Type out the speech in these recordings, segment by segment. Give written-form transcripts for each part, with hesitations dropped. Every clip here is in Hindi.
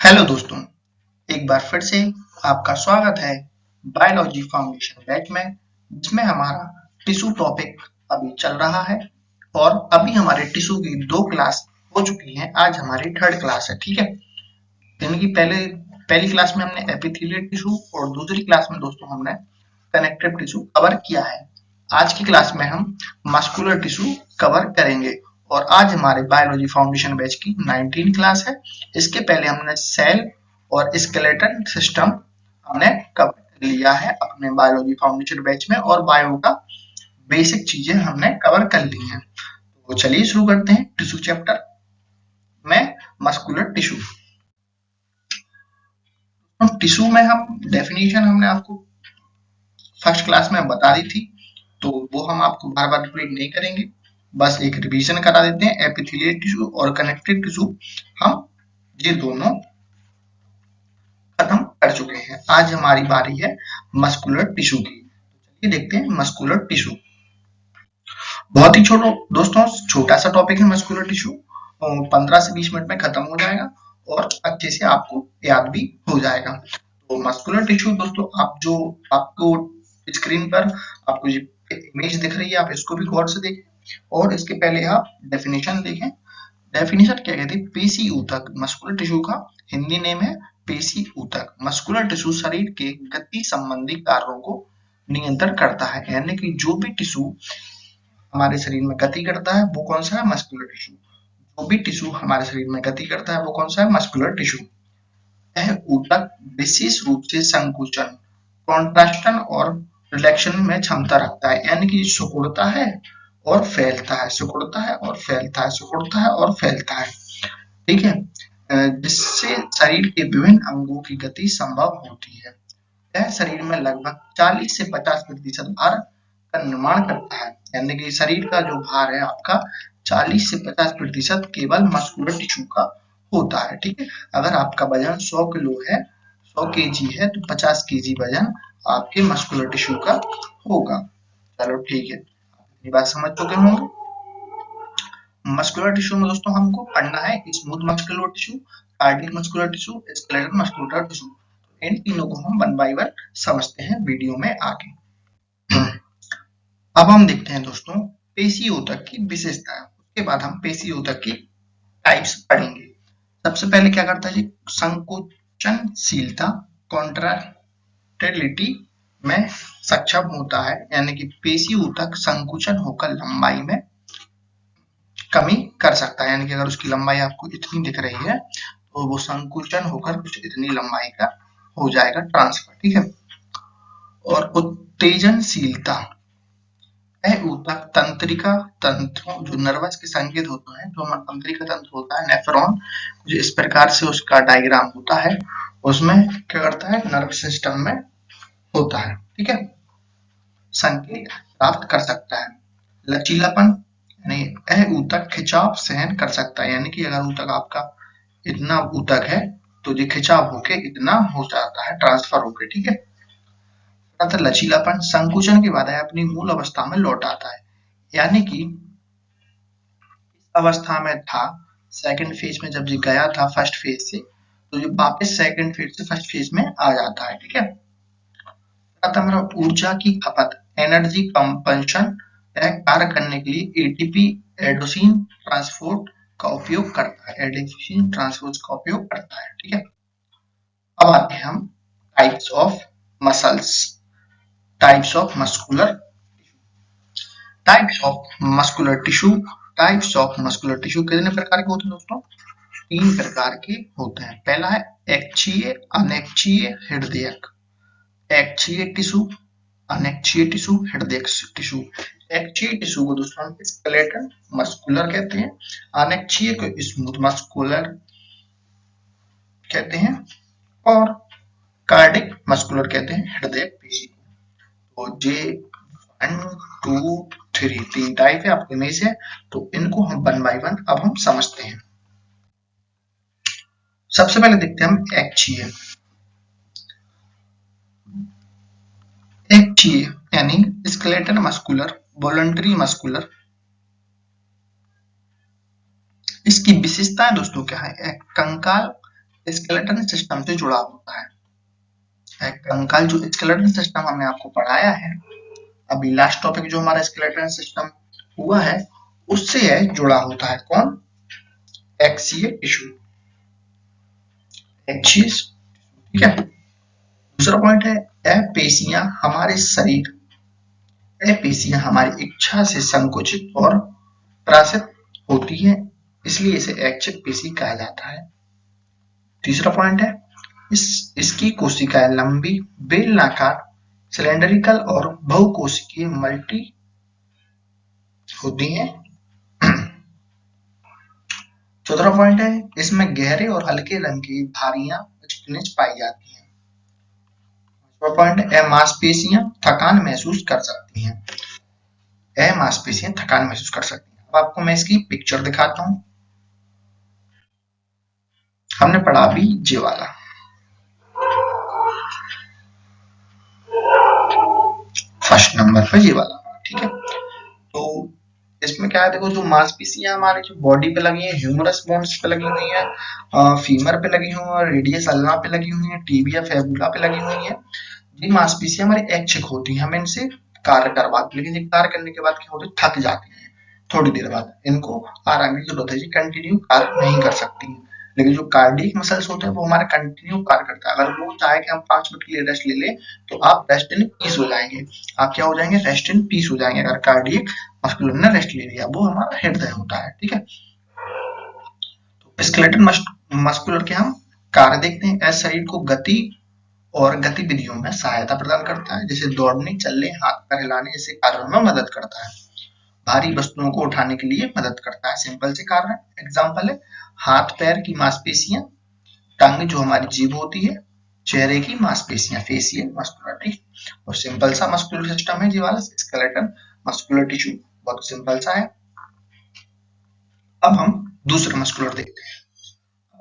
हेलो दोस्तों, एक बार फिर से आपका स्वागत है बायोलॉजी फाउंडेशन बैच में, जिसमें हमारा टिश्यू टॉपिक अभी चल रहा है। और अभी हमारे टिश्यू की 2 क्लास हो चुकी हैं। आज हमारी 3rd क्लास है, ठीक है। इनकी पहली क्लास में हमने एपिथेलियल टिश्यू और दूसरी क्लास में दोस्तों हमने कनेक्टिव टिश्यू कवर किया है। आज की क्लास में हम मस्कुलर टिश्यू कवर करेंगे और आज हमारे बायोलॉजी फाउंडेशन बैच की 19 क्लास है। इसके पहले हमने सेल और स्केलेटन सिस्टम हमने कवर कर लिया है अपने बायोलॉजी फाउंडेशन बैच में, और बायो का बेसिक चीजें हमने कवर कर ली हैं। तो चलिए शुरू करते हैं टिश्यू चैप्टर में मस्कुलर टिश्यू। टिश्यू में हम डेफिनेशन हमने आपको फर्स्ट क्लास में बता दी थी, तो वो हम आपको बार बार रिपीट नहीं करेंगे, बस एक रिवीजन करा देते हैं। एपिथेलियल टिश्यू और कनेक्टिव टिश्यू हम ये दोनों खत्म कर चुके हैं। आज हमारी बारी है मस्कुलर टिश्यू की। चलिए देखते हैं मस्कुलर टिश्यू। बहुत ही छोटा सा टॉपिक है मस्कुलर टिश्यू, 15 से 20 मिनट में खत्म हो जाएगा और अच्छे से आपको याद भी हो जाएगा। तो मस्कुलर टिश्यू दोस्तों, आपको स्क्रीन पर आपको ये इमेज दिख रही है, आप इसको भी गौर से देखें और इसके पहले आप डेफिनेशन देखें। डेफिनेशन क्या कहती है? पेशी ऊतक। मस्कुलर टिश्यू का हिंदी नेम है पेशी ऊतक। मस्कुलर टिश्यू शरीर के गति संबंधी कार्यों को नियंत्रण करता है, यानी कि जो भी टिश्यू हमारे शरीर में गति करता है वो कौन सा है? Muscular tissue. जो भी टिश्यू हमारे शरीर में गति करता है वो कौन सा है? Muscular tissue. यह ऊतक विशेष रूप से संकुचन, कॉन्ट्रैक्शन और रिलैक्शन में क्षमता रखता है, यानी कि सिकुड़ता है और फैलता है, सिकुड़ता है और फैलता है, सिकुड़ता है और फैलता है, ठीक है। जिससे शरीर के विभिन्न अंगों की गति संभव होती है। यह शरीर में लगभग 40 से 50% भार का निर्माण करता है, यानी कि शरीर का जो भार है आपका 40 से 50% केवल मस्कुलर टिश्यू का होता है, ठीक है। अगर आपका वजन 100 किलो है, 100 केजी है, तो 50 केजी वजन आपके मस्कुलर टिश्यू का होगा। चलो ठीक है, ये बात समझ चुके होंगे। मस्कुलर टिश्यू में दोस्तों हमको पढ़ना है smooth muscular tissue, cardiac muscular tissue, skeletal muscular tissue. इन तीनों को हम 1 बाय 1 समझते हैं वीडियो में आगे। अब हम देखते हैं दोस्तों पेशी ऊतक की विशेषताएं, उसके बाद हम पेशी ऊतक की टाइप्स पढ़ेंगे। सबसे पहले क्या करता है जी? संकोचनशीलता, कॉन्ट्रैक्टिलिटी में सक्षम होता है, यानी कि पेशी ऊतक संकुचन होकर लंबाई में कमी कर सकता है, यानी कि अगर उसकी लंबाई आपको इतनी दिख रही है तो वो संकुचन होकर कुछ इतनी लंबाई का हो जाएगा ट्रांसफर, ठीक है। और उत्तेजनशीलता, यह ऊतक तंत्रिका तंत्रों, जो नर्वस के संकेत होते हैं, जो हमारा तंत्रिका तंत्र होता है नेफ्रॉन, जो इस प्रकार से उसका डायग्राम होता है, उसमें क्या करता है? नर्व सिस्टम में होता है, ठीक है, संकेत प्राप्त कर सकता है। लचीलापन, यानी यह ऊतक खिंचाव सहन कर सकता है, यानी कि अगर ऊतक आपका इतना ऊतक है तो ये खिंचाव होके इतना हो जाता है, ट्रांसफर होके, ठीक है। लचीलापन, संकुचन के बाद अपनी मूल अवस्था में लौट आता है, यानी कि इस अवस्था में था सेकंड फेज में, जब ये गया था फर्स्ट फेज से, तो ये वापस सेकंड फेज से फर्स्ट फेज में आ जाता है, ठीक है। ऊर्जा की खपत, एनर्जी कंपल्शन, कार्य करने के लिए एटीपी एडेनोसिन ट्रांसपोर्ट का उपयोग करता है, एडेनोसिन ट्रांसपोर्ट का उपयोग करता है, ठीक है। अब आते हैं हम types of muscles, types of muscular types of muscular tissue. Types of muscular tissue कितने प्रकार के होते हैं दोस्तों? 3 प्रकार के होते हैं। पहला है अक्षीय, अनक्षीय, हृदयक। अक्षीय टिश्यू, अनक्षीय टिश्यू, हृदयक टिश्यू। अक्षीय टिश्यू को दोस्तों हम स्केलेटल मस्कुलर कहते हैं, अनक्षीय को स्मूथ मस्कुलर कहते हैं, और कार्डिक मस्कुलर कहते हैं हृदय पेशी को। तो जे 1 2 3 3 टाइप है, आपके इमेज है, तो इनको हम 1 बाय 1 अब हम समझते हैं। सबसे पहले देखते हैं हम अक्षीय। अक्षीय यानी स्केलेटल मस्कुलर, वॉलंटरी मस्कुलर। इसकी विशेषताएं दोस्तों क्या है? कंकाल स्केलेटन सिस्टम से जुड़ा होता है। कंकाल जो स्केलेटन सिस्टम हमने आपको पढ़ाया है, अभी लास्ट टॉपिक जो हमारा स्केलेटन सिस्टम हुआ है उससे है जुड़ा होता है। कौन? एक्सीय टिश्यू, एक्सिस, ठीक है। दूसरा पॉइंट है पेशियां हमारे शरीर, पेशियां हमारी इच्छा से संकुचित और त्रासित होती है, इसलिए इसे ऐच्छिक पेशी कहा जाता है। तीसरा पॉइंट है इसकी कोशिकाएं लंबी, बेलनाकार, सिलेंडरिकल और बहुकोशिकीय मल्टी होती हैं। चौथा पॉइंट है इसमें गहरे और हल्के रंग की धारियां पाई जाती हैं। पांचवा पॉइंट है मांसपेशियां थकान महसूस कर सकती हैं। मांसपेशियां थकान महसूस कर सकती हैं। अब आपको मैं इसकी पिक्चर दिखाता हूं। हमने पढ़ा अभी ये वाला, फर्स्ट नंबर पर ये वाला, ठीक है। तो इसमें क्या है, देखो जो मांसपेशियां हमारे जो बॉडी पे लगी है, ह्यूमरस बोन्स पे लगी हुई है, फीमर पे लगी हुई है, रेडियस अल्ना पे लगी हुई है, टिबिया फेबुला पे लगी हुई है। ये मांसपेशियां हमारी ऐच्छिक होती हैं, हम इनसे कार्य करवाते हैं, लेकिन ये कार्य करने के बाद क्या होता है, थक जाती हैं थोड़ी देर बाद, इनको आराम की जरूरत है, ये कंटिन्यू कार्य नहीं कर सकती हैं। लेकिन जो कार्डियक मसल्स होते हैं वो हमारा कंटिन्यू कार्य करता है। अगर वो चाहे कि हम 5 मिनट के लिए रेस्ट ले लें तो आप रेस्ट इन पीस हो जाएंगे। आप क्या हो जाएंगे? रेस्ट इन पीस हो जाएंगे अगर कार्डियक मस्कुलर ने रेस्ट ले लिया। वो हमारा हृदय होता है, ठीक है। तो स्केलेटन मस्कुलर के हम कार्य देखते हैं। ऐसे शरीर को गति और गतिविधियों में सहायता प्रदान करता है, जैसे दौड़ने, चलने, हाथ पैर हिलाने जैसे कार्यों में मदद करता है। भारी वस्तुओं को उठाने के लिए मदद करता है। सिंपल से कार्य एग्जांपल है हाथ पैर की मांसपेशियां, टंग जो हमारी जीभ होती है, चेहरे की मांसपेशियां फेशियल मस्कुलर, ठीक। और सिंपल सा मस्कुलर सिस्टम है जी वाला स्केलेटन मस्कुलर टिश्यू, बहुत सिंपल सा है। अब हम दूसरा मस्कुलर देखते हैं।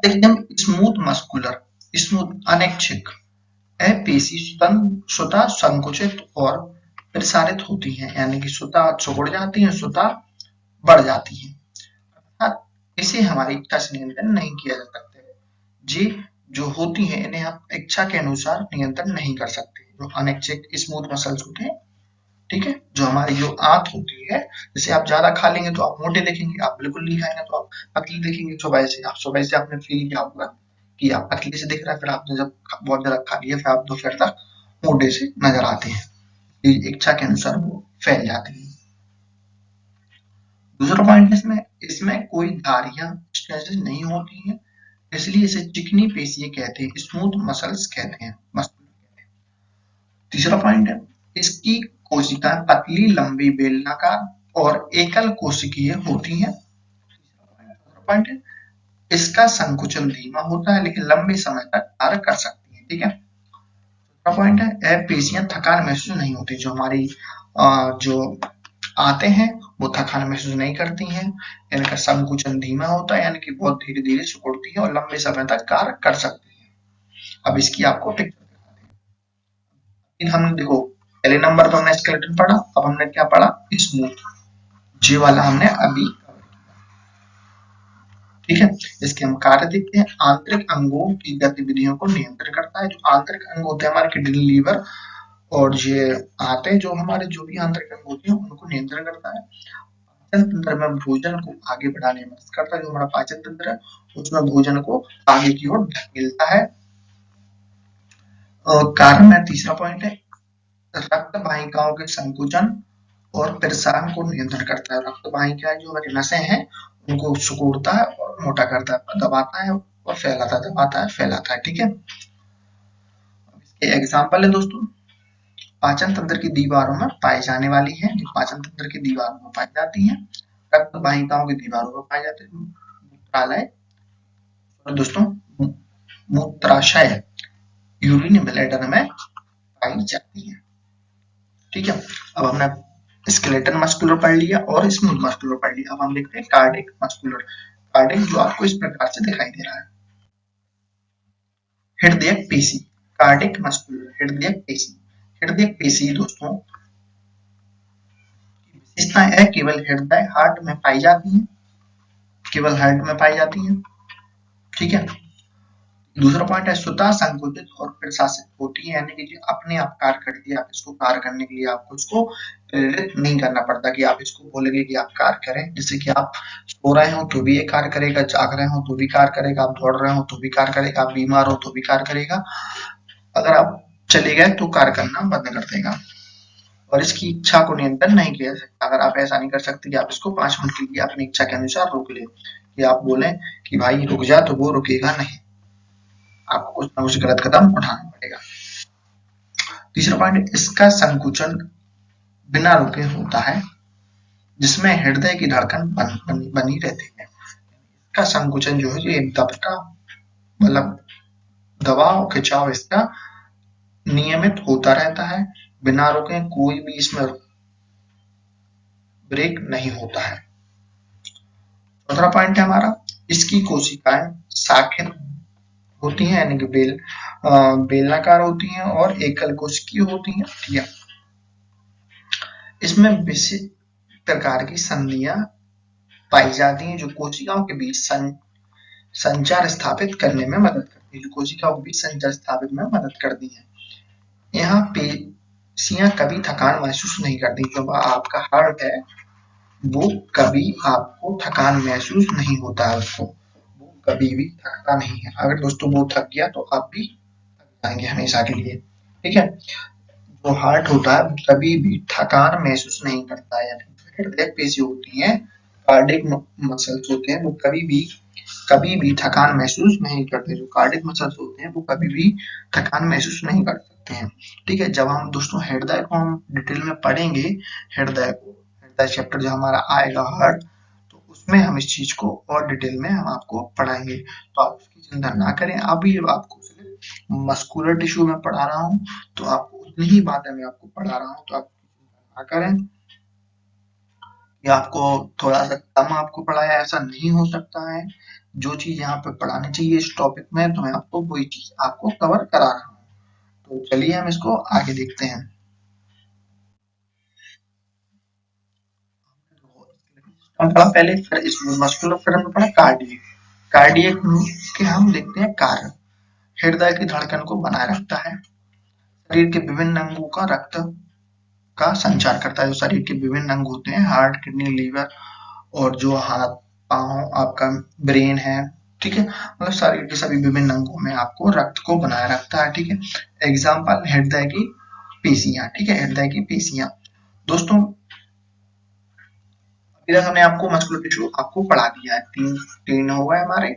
देखते हैं स्मूथ मस्कुलर, स्मूथ अनैच्छिक पेशी स्वतः संकुचित और प्रसारित होती हैं, यानी कि स्वतः सिकुड़ जाती हैं, स्वतः बढ़ जाती हैं, अर्थात इसे हमारी इच्छा से नियंत्रण नहीं किया जा सकता। जी जो होती हैं इन्हें हम इच्छा के अनुसार नियंत्रण नहीं कर सकते। जो अनैच्छिक स्मूथ मसल्स होते हैं, ठीक है, जो हमारी जो आंत होती है, जैसे आप ज्यादा खा लेंगे तो आप मोटे देखेंगे, आप बिल्कुल नहीं खाएंगे तो आप पतली देखेंगे। सुबह से आपने फील किया होगा कि आप पतली से दिख रहा है, फिर आपने जब बहुत ज्यादा खा लिया फिर आप दोपहर तक मोटे से नजर आते हैं। इच्छा के अनुसार वो फैल जाते हैं। दूसरा पॉइंट इसमें इसमें कोई धारियां स्ट्रेचेस नहीं होती हैं, इसलिए इसे चिकनी पेशियां कहते हैं, स्मूथ मसल्स कहते हैं, तीसरा पॉइंट है इसकी कोशिकाएं पतली, लंबी, बेलनाकार और एकल कोशिकीय होती हैं। पॉइंट है इसका संकुचन धीमा होता है लेकिन लंबे समय तक कार्य कर सकती है, ठीक है। चौथा पॉइंट है पेशियां थकान महसूस नहीं होती। जो हमारी जो आते हैं वो थकान महसूस नहीं करती हैं, इनका संकुचन धीमा होता है, यानी कि बहुत धीरे धीरे सिकुड़ती है और लंबे समय तक कार्य कर सकती है। अब इसकी आपको पिक्चर दिखाते हैं। हमने देखो पहले नंबर पर हमने स्केलेटन पढ़ा, अब हमने क्या पढ़ा? स्मूथ, जी वाला हमने अभी, ठीक है। इसके हम कार्य देखते हैं। आंतरिक अंगों की गतिविधियों को नियंत्रण करता है। जो आंतरिक अंग होते हैं हमारे किडनी, लीवर और ये आते हैं, जो हमारे जो भी आंतरिक अंग होते हैं उनको नियंत्रण करता है। पाचन तंत्र में भोजन को आगे बढ़ाने में मदद करता है। जो हमारा पाचन तंत्र है उसमें भोजन को आगे की ओर धकेलता है। कारण में तीसरा पॉइंट है रक्त वाहिकाओं के संकुचन और प्रसारण को नियंत्रण करता है। रक्त वाहिकाएं जो हमारी नसें हैं उनको सिकुड़ता है और मोटा करता है, दबाता है और फैलाता है, दबाता है फैलाता है, ठीक है। इसके एग्जाम्पल है दोस्तों, पाचन तंत्र की दीवारों में पाई जाने वाली है, जो पाचन तंत्र की दीवारों में पाई जाती है, रक्त वाहिकाओं की दीवारों में पाई जाती है, मूत्रालय और दोस्तों मूत्राशय यूरिन ब्लैडर में पाई जाती है, ठीक है। अब हमने स्केलेटन मस्कुलर पढ़ लिया और स्मूथ मस्कुलर पढ़ लिया। अब हम देखते हैं कार्डिक मस्कुलर। कार्डिक जो आपको इस प्रकार से दिखाई दे रहा है, हृदय पेशी, कार्डिक मस्कुलर, हृदय पेशी। हृदय पेशी दोस्तों विशेषता है केवल हृदय हार्ट में पाई जाती है, केवल हार्ट में पाई जाती है, ठीक है। दूसरा पॉइंट है स्वतः संकुचित और प्रशासित होती है, यानी कि जो अपने आप कार्य करती है। आप इसको कार्य करने के लिए आपको इसको प्रेरित नहीं करना पड़ता कि आप इसको बोलेंगे कि आप कार्य करें। जैसे कि आप सो रहे हो तो भी ये कार्य करेगा, जाग रहे हो तो भी कार्य करेगा, आप दौड़ रहे हो तो भी कार्य करेगा, आप बीमार हो तो भी कार्य करेगा। अगर आप चले गए तो कार्य करना बंद कर देगा। और इसकी इच्छा को नियंत्रण नहीं किया जा सकता। अगर आप ऐसा नहीं कर सकते कि आप इसको 5 मिनट के लिए अपनी इच्छा के अनुसार रोक लें, या आप बोले कि भाई रुक जा, तो वो रुकेगा नहीं, आपको कुछ ना कुछ गलत कदम उठाना पड़ेगा। तीसरा पॉइंट, इसका संकुचन बिना रुके होता है, जिसमें हृदय की धड़कन बनी रहती है। इसका संकुचन जो है ये दबका, मतलब दबाव खिंचाव इसका नियमित होता रहता है, बिना रुके कोई भी इसमें ब्रेक नहीं होता है। चौथा पॉइंट है हमारा, इसकी कोशिकाएं शाखित होती हैं, यानी कि बेलनाकार होती हैं और एकल कोशिकीय होती हैं। ठीक है, इसमें विशिष्ट प्रकार की संधियां पाई जाती हैं जो कोशिकाओं के बीच संचार स्थापित करने में मदद करती है, जो कोशिकाओं के बीच संचार स्थापित में मदद करती है। यहाँ पेशियां कभी थकान महसूस नहीं करती। जो आपका हार्ट है वो कभी आपको थकान महसूस नहीं होता है, उसको वो कभी भी थकता नहीं है। अगर दोस्तों वो थक गया तो आप भी थक जाएंगे हमेशा के लिए। ठीक है, जो हार्ट होता है कभी भी थकान महसूस नहीं करता है, यानी हृदय पेशी होती है, कार्डियक मसल्स होते हैं, वो कभी भी थकान महसूस नहीं करते। जो कार्डियक मसल्स होते हैं वो कभी भी थकान महसूस नहीं कर सकते हैं। ठीक है, जब हम दोस्तों हृदय को हम डिटेल में पढ़ेंगे, हृदय चैप्टर जो हमारा आएगा हार्ट, तो उसमें हम इस चीज को और डिटेल में हम आपको पढ़ाएंगे, तो आप उसकी चिंता ना करें। अभी आपको मस्कुलर टिश्यू में पढ़ा रहा हूँ, तो आपको उतनी ही बातें मैं आपको पढ़ा रहा हूँ, तो आप चिंता ना करें कि आपको थोड़ा सा कम आपको पढ़ाया, ऐसा नहीं हो सकता है। जो चीज यहाँ पे पढ़ानी चाहिए इस टॉपिक में, तो मैं आपको वही चीज आपको कवर करा रहा हूँ। तो चलिए हम इसको आगे देखते हैं। हम पढ़ा पहले, फिर इस मस्कुलर, फिर हमने पढ़ा कार्डियक। कार्डियक के हम देखते हैं कार्य। हृदय की धड़कन को बनाए रखता है, शरीर के विभिन्न अंगों का रक्त का संचार करता है। जो शरीर के विभिन्न अंग होते हैं, हार्ट, किडनी, लीवर, और जो हाथ पांव, आपका ब्रेन है, ठीक है, मतलब शरीर के सभी विभिन्न अंगों में आपको रक्त को बनाए रखता है। ठीक है, एग्जाम्पल हृदय की पेशियां। ठीक है, हृदय की पेशियां दोस्तों, अभी तक हमने आपको मस्कुलर टिश्यू आपको पढ़ा दिया है। तीन हो गए हमारे,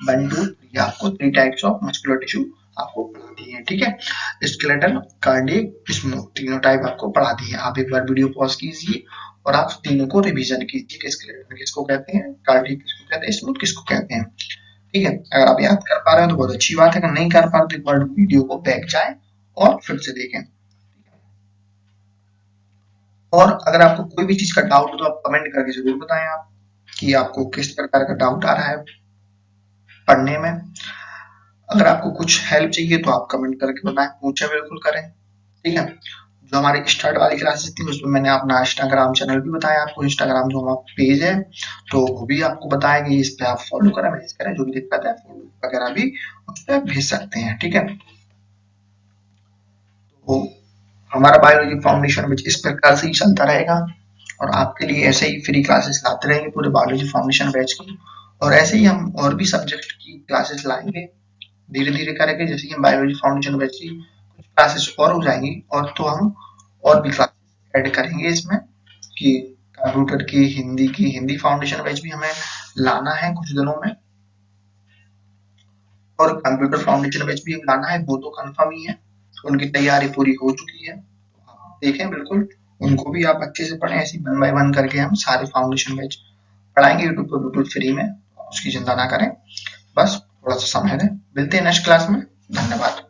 1 2 3, आपको 3 टाइप्स ऑफ मस्कुलर टिश्यू आपको पढ़ा दिए हैं। ठीक है, स्केलेटल, कार्डियक, स्मूथ, तीनों टाइप आपको पढ़ा दिए हैं। आप एक बार वीडियो पॉज कीजिए और आप तीनों को रिवीजन कीजिए। स्केलेटल किसको कहते हैं, कार्डियक किसको कहते हैं, स्मूथ किसको कहते हैं। ठीक है, अगर आप याद कर पा रहे हो तो बहुत अच्छी बात है, अगर नहीं कर पा रहे तो एक बार वीडियो को बैक जाए और फिर से देखें। और अगर आपको कोई भी चीज का डाउट हो तो आप कमेंट करके जरूर बताएं आप कि आपको किस प्रकार का डाउट आ रहा है पढ़ने में। अगर आपको कुछ हेल्प चाहिए तो आप कमेंट करके बताएं, पूछे बिल्कुल करें। ठीक है, जो हमारी स्टार्ट वाली क्लासेस थी उसमें मैंने अपना इंस्टाग्राम चैनल भी बताया आपको, इंस्टाग्राम जो हमारा पेज है तो वो भी आपको बताया कि इस पे आप फॉलो करें, मैसेज करें, जो भी दिक्कत है फॉलो वगैरह भी उस पर भेज सकते हैं। ठीक है, तो हमारा बायोलॉजी फाउंडेशन बैच इस प्रकार से ही चलता रहेगा और आपके लिए ऐसे ही फ्री क्लासेस लाते रहेंगे पूरे बायोलॉजी फाउंडेशन बैच की। और ऐसे ही हम और भी सब्जेक्ट की क्लासेस लाएंगे धीरे धीरे करके। जैसे कि बायोलॉजी फाउंडेशन बैच की कुछ क्लासेस और हो जाएंगी और तो हम और भी क्लासेस ऐड करेंगे इसमें, कि कंप्यूटर की, हिंदी फाउंडेशन बैच भी हमें लाना है कुछ दिनों में, और कंप्यूटर फाउंडेशन बैच भी लाना है, वो तो कंफर्म ही है, उनकी तैयारी पूरी हो चुकी है। देखें बिल्कुल, उनको भी आप अच्छे से पढ़ें। ऐसे 1 बाय 1 करके हम सारे फाउंडेशन बैच पढ़ाएंगे यूट्यूब पर बिल्कुल फ्री में, उसकी चिंता ना करें, बस थोड़ा सा समय दें। मिलते हैं नेक्स्ट क्लास में, धन्यवाद।